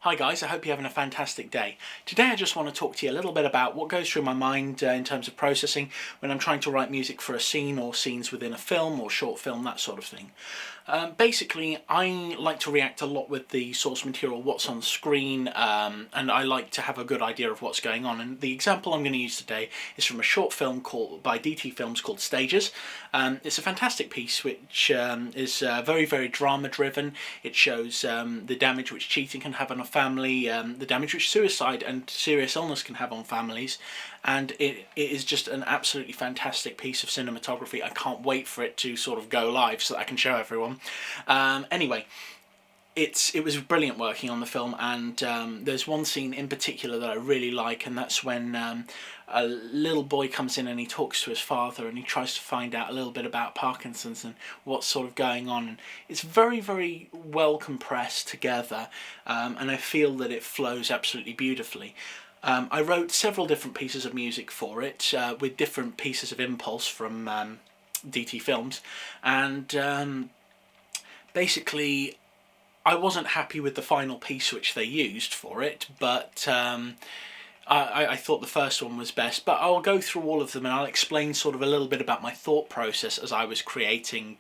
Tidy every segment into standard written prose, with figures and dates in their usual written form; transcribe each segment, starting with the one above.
Hi guys, I hope you're having a fantastic day. Today I just want to talk to you a little bit about what goes through my mind in terms of processing when I'm trying to write music for a scene or scenes within a film or short film, that sort of thing. Basically, I like to react a lot with the source material, what's on screen, and I like to have a good idea of what's going on. And the example I'm going to use today is from a short film by DT Films called Stages. It's a fantastic piece which is very, very drama driven. It shows the damage which cheating can have on a family, the damage which suicide and serious illness can have on families, and it is just an absolutely fantastic piece of cinematography. I can't wait for it to sort of go live so that I can show everyone. Anyway, it was brilliant working on the film, and there's one scene in particular that I really like, and that's when a little boy comes in and he talks to his father and he tries to find out a little bit about Parkinson's and what's sort of going on. And it's very, very well compressed together, and I feel that it flows absolutely beautifully. I wrote several different pieces of music for it, with different pieces of impulse from DT Films, and basically I wasn't happy with the final piece which they used for it, but I thought the first one was best. But I'll go through all of them and I'll explain sort of a little bit about my thought process as I was creating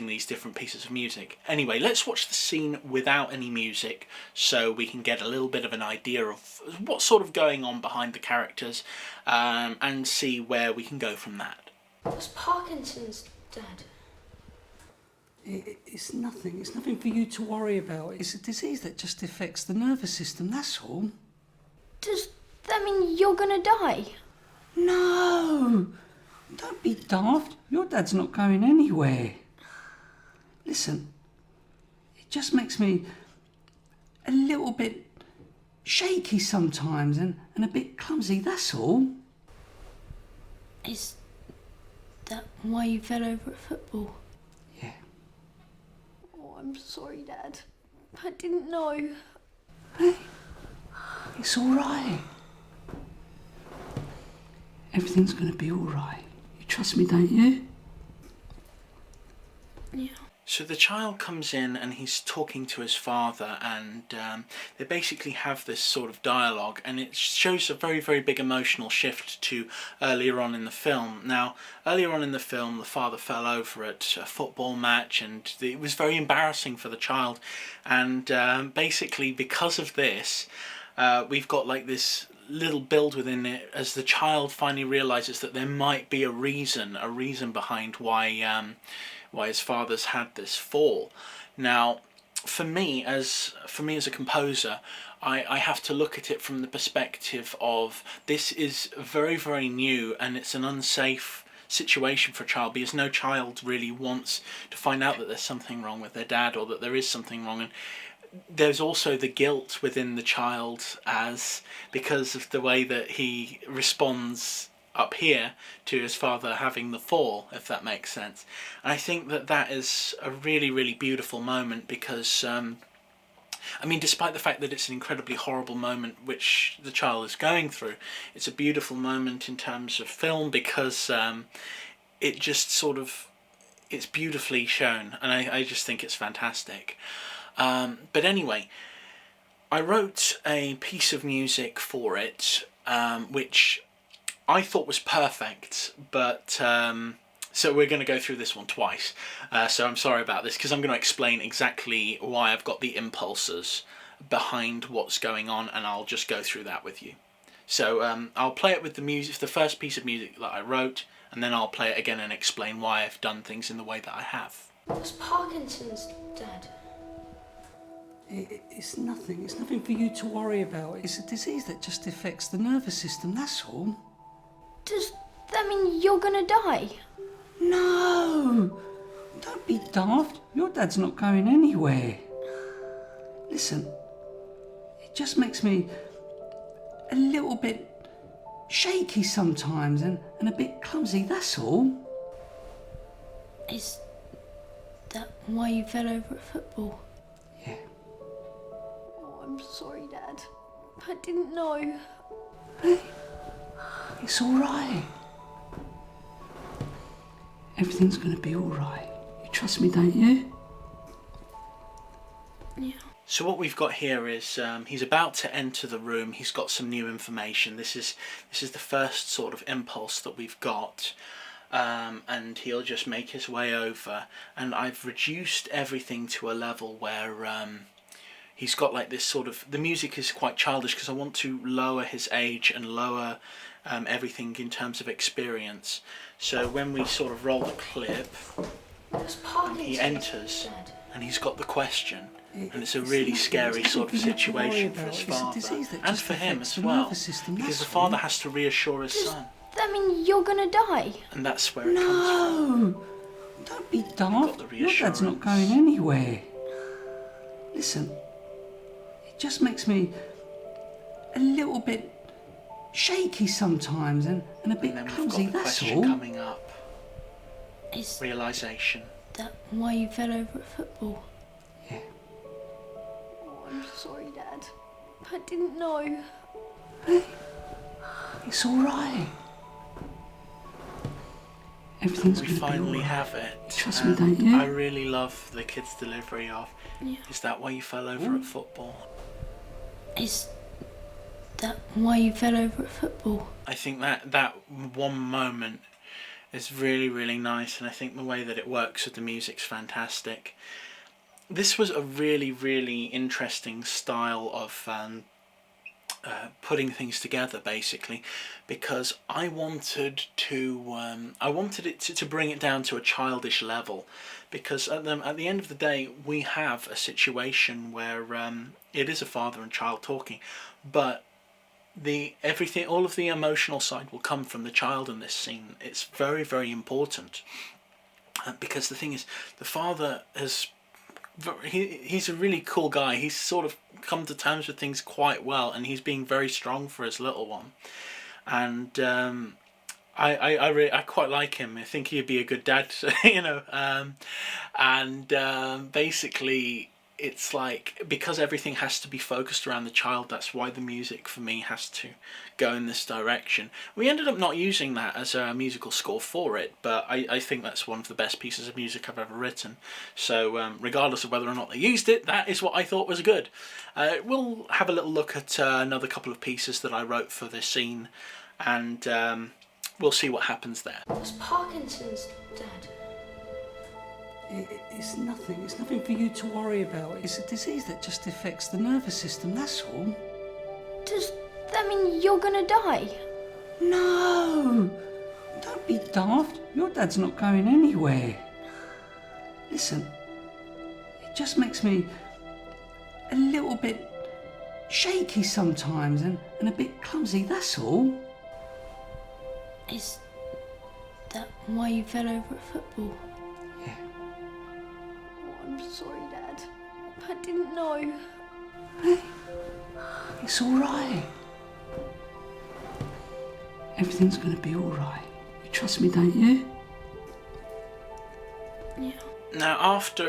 these different pieces of music. Anyway, let's watch the scene without any music so we can get a little bit of an idea of what's sort of going on behind the characters, and see where we can go from that. What's Parkinson's, Dad? It's nothing for you to worry about. It's a disease that just affects the nervous system, that's all. Does that mean you're gonna die? No! Don't be daft. Your dad's not going anywhere. Listen, it just makes me a little bit shaky sometimes and a bit clumsy, that's all. Is that why you fell over at football? Yeah. Oh, I'm sorry, Dad. I didn't know. Hey, it's all right. Everything's going to be all right. You trust me, don't you? Yeah. So the child comes in and he's talking to his father, and they basically have this sort of dialogue, and it shows a very, very big emotional shift to earlier on in the film. Now, earlier on in the film, the father fell over at a football match, and it was very embarrassing for the child, and basically because of this, we've got like this little build within it as the child finally realizes that there might be a reason behind why his father's had this fall. Now, for me as a composer, I have to look at it from the perspective of this is very, very new, and it's an unsafe situation for a child because no child really wants to find out that there's something wrong with their dad or that there is something wrong. And there's also the guilt within the child because of the way that he responds up here to his father having the fall, if that makes sense. And I think that is a really, really beautiful moment because I mean, despite the fact that it's an incredibly horrible moment which the child is going through, it's a beautiful moment in terms of film because it just sort of, it's beautifully shown, and I just think it's fantastic. But anyway, I wrote a piece of music for it which I thought was perfect, but so we're going to go through this one twice, so I'm sorry about this because I'm going to explain exactly why I've got the impulses behind what's going on, and I'll just go through that with you. So I'll play it with the music, the first piece of music that I wrote, and then I'll play it again and explain why I've done things in the way that I have. What's Parkinson's, Dad? It's nothing for you to worry about. It's a disease that just affects the nervous system, that's all. Does that mean you're gonna die? No! Don't be daft. Your dad's not going anywhere. Listen, it just makes me a little bit shaky sometimes and a bit clumsy, that's all. Is that why you fell over at football? Yeah. Oh, I'm sorry, Dad. I didn't know. Hey, it's all right. Everything's going to be all right. You trust me, don't you? Yeah. So what we've got here is he's about to enter the room. He's got some new information. This is the first sort of impulse that we've got, and he'll just make his way over. And I've reduced everything to a level where he's got like this sort of, the music is quite childish because I want to lower his age and lower everything in terms of experience. So when we sort of roll the clip, he enters and he's got the question. And it's a really scary sort of situation for his father and for him as well, because the father has to reassure his son. That mean you're gonna die? And that's where it comes from. No! Don't be daft. Your dad's not going anywhere. Listen, it just makes me a little bit shaky sometimes and a bit And then clumsy, we've got the that's question all. coming up. Is Realisation. that why you fell over at football? Yeah. Oh, I'm sorry, Dad. I didn't know. It's all right. Everything's We going to be all finally right. have it. Trust me, don't you? I really love the kid's delivery of, Yeah. is that why you fell over at football? Is that why you fell over at football? I think that one moment is really, really nice, and I think the way that it works with the music's fantastic. This was a really, really interesting style of putting things together, basically, because I wanted it to bring it down to a childish level, because at the end of the day we have a situation where it is a father and child talking, but all of the emotional side will come from the child in this scene. It's very, very important, because the thing is, the father he's a really cool guy. He's sort of come to terms with things quite well, and he's being very strong for his little one. And I quite like him. I think he'd be a good dad, you know. Basically, it's like, because everything has to be focused around the child, that's why the music for me has to go in this direction. We ended up not using that as a musical score for it, but I think that's one of the best pieces of music I've ever written. So regardless of whether or not they used it, that is what I thought was good. We'll have a little look at another couple of pieces that I wrote for this scene, and we'll see what happens there. What's Parkinson's, Dad? It's nothing. It's nothing for you to worry about. It's a disease that just affects the nervous system, that's all. Does that mean you're gonna die? No! Don't be daft. Your dad's not going anywhere. Listen, it just makes me a little bit shaky sometimes and a bit clumsy, that's all. Is that why you fell over at football? Yeah. Oh, I'm sorry, Dad. I didn't know. It's all right. Everything's going to be all right. You trust me, don't you? Yeah. Now, after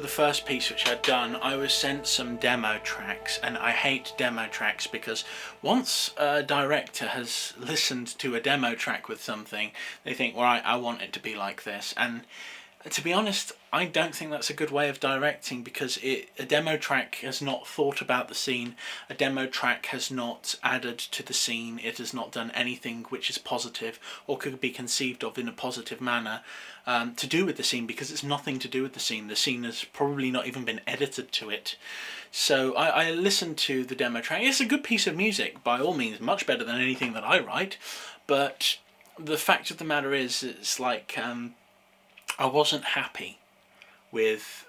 the first piece which I'd done, I was sent some demo tracks, and I hate demo tracks because once a director has listened to a demo track with something, they think, right, I want it to be like this. And to be honest, I don't think that's a good way of directing, because a demo track has not thought about the scene, a demo track has not added to the scene, it has not done anything which is positive or could be conceived of in a positive manner to do with the scene, because it's nothing to do with the scene. The scene has probably not even been edited to it. So I listened to the demo track. It's a good piece of music, by all means, much better than anything that I write, but the fact of the matter is, it's like I wasn't happy with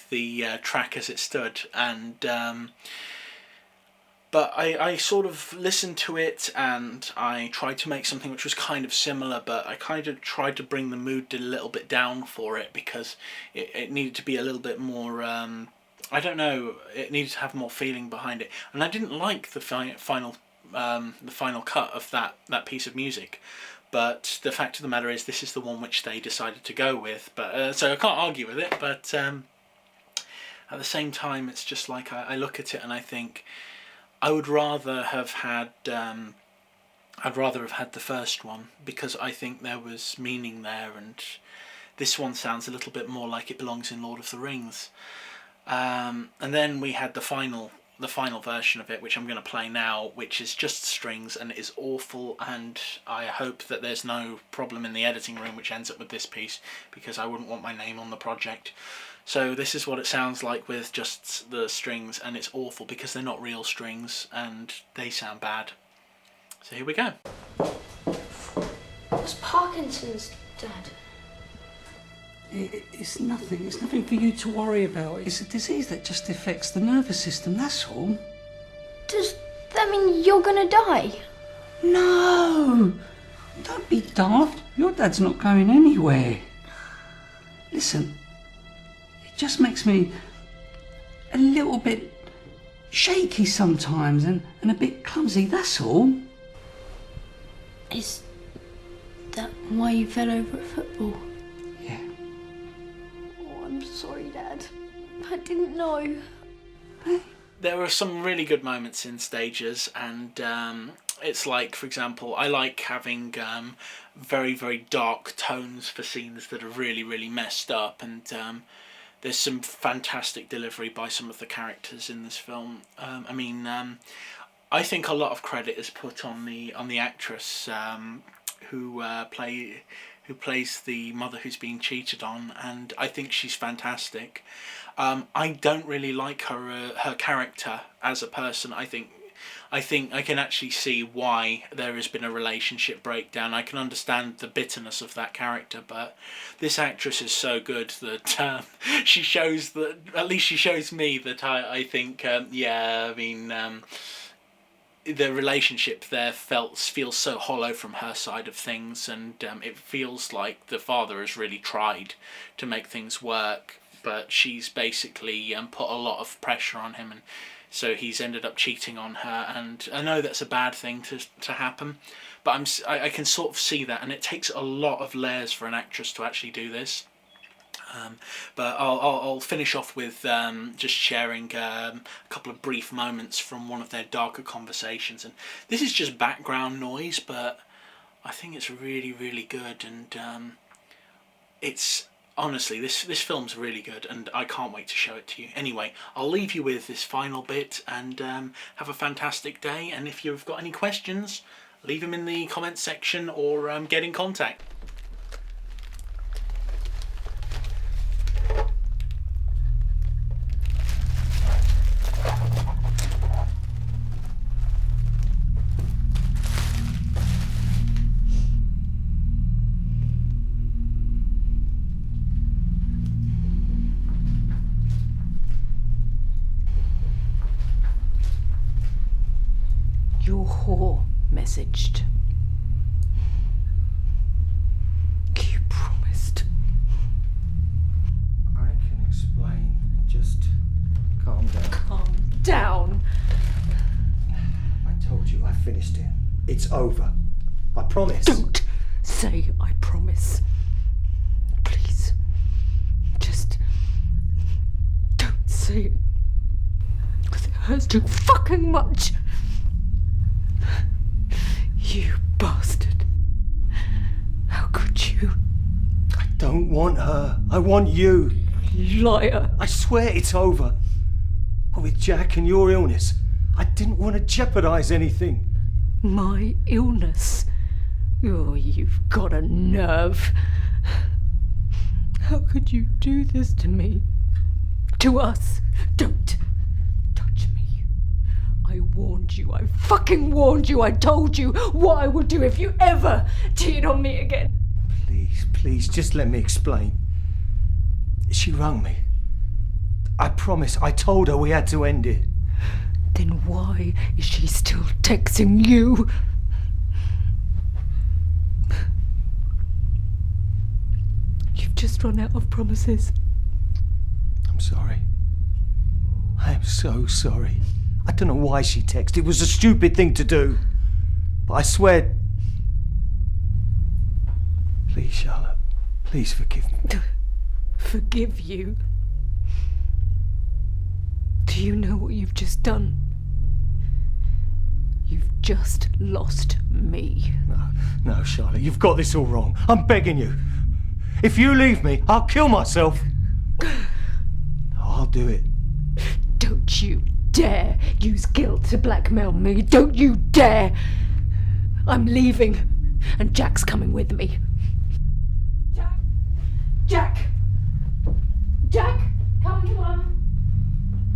the track as it stood, and but I sort of listened to it and I tried to make something which was kind of similar, but I kind of tried to bring the mood a little bit down for it, because it needed to be a little bit more I don't know, it needed to have more feeling behind it, and I didn't like the final cut of that piece of music. But the fact of the matter is, this is the one which they decided to go with. But so I can't argue with it. But at the same time, it's just like I look at it and I think I would rather have had the first one, because I think there was meaning there, and this one sounds a little bit more like it belongs in Lord of the Rings. And then we had the final version of it, which I'm going to play now, which is just strings, and it is awful, and I hope that there's no problem in the editing room which ends up with this piece, because I wouldn't want my name on the project. So this is what it sounds like with just the strings, and it's awful because they're not real strings and they sound bad. So here we go. What's Parkinson's, Dad? It's nothing. It's nothing for you to worry about. It's a disease that just affects the nervous system, that's all. Does that mean you're gonna die? No! Don't be daft. Your dad's not going anywhere. Listen, it just makes me a little bit shaky sometimes and a bit clumsy, that's all. Is that why you fell over at football? Yeah. Oh, I'm sorry, Dad. I didn't know. There are some really good moments in Stages, and it's like, for example, I like having very, very dark tones for scenes that are really, really messed up, and there's some fantastic delivery by some of the characters in this film. I think a lot of credit is put on the actress who plays the mother who's being cheated on, and I think she's fantastic. I don't really like her character as a person. I think I can actually see why there has been a relationship breakdown. I can understand the bitterness of that character, but this actress is so good that she shows that, at least she shows me that I think, the relationship there feels so hollow from her side of things, and it feels like the father has really tried to make things work, but she's basically put a lot of pressure on him, and so he's ended up cheating on her. And I know that's a bad thing to happen, but I can sort of see that, and it takes a lot of layers for an actress to actually do this. But I'll finish off with just sharing a couple of brief moments from one of their darker conversations, and this is just background noise, but I think it's really, really good, and it's honestly, this film's really good, and I can't wait to show it to you. Anyway, I'll leave you with this final bit, and have a fantastic day, and if you've got any questions, leave them in the comments section, or get in contact. Your whore messaged. You promised. I can explain. Just calm down. Calm down. I told you I finished it. It's over. I promise. Don't say I promise. Please. Just don't say it. Because it hurts too fucking much. You bastard. How could you? I don't want her. I want you. Liar. I swear it's over. But with Jack and your illness, I didn't want to jeopardise anything. My illness. Oh, you've got a nerve. How could you do this to me? To us? Don't touch me. I warned you. I fucking warned you. I told you what I would do if you ever cheated on me again. Please, just let me explain. She rang me. I promise, I told her we had to end it. Then why is she still texting you? You've just run out of promises. I'm sorry. I am so sorry. I don't know why she texted. It was a stupid thing to do. But I swear... Please, Charlotte. Please forgive me. Forgive you? Do you know what you've just done? You've just lost me. No, Charlotte, you've got this all wrong. I'm begging you. If you leave me, I'll kill myself. I'll do it. use guilt to blackmail me. Don't you dare! I'm leaving, and Jack's coming with me. Jack! Jack! Jack! Come on!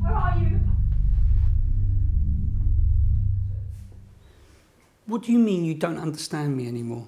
Where are you? What do you mean you don't understand me anymore?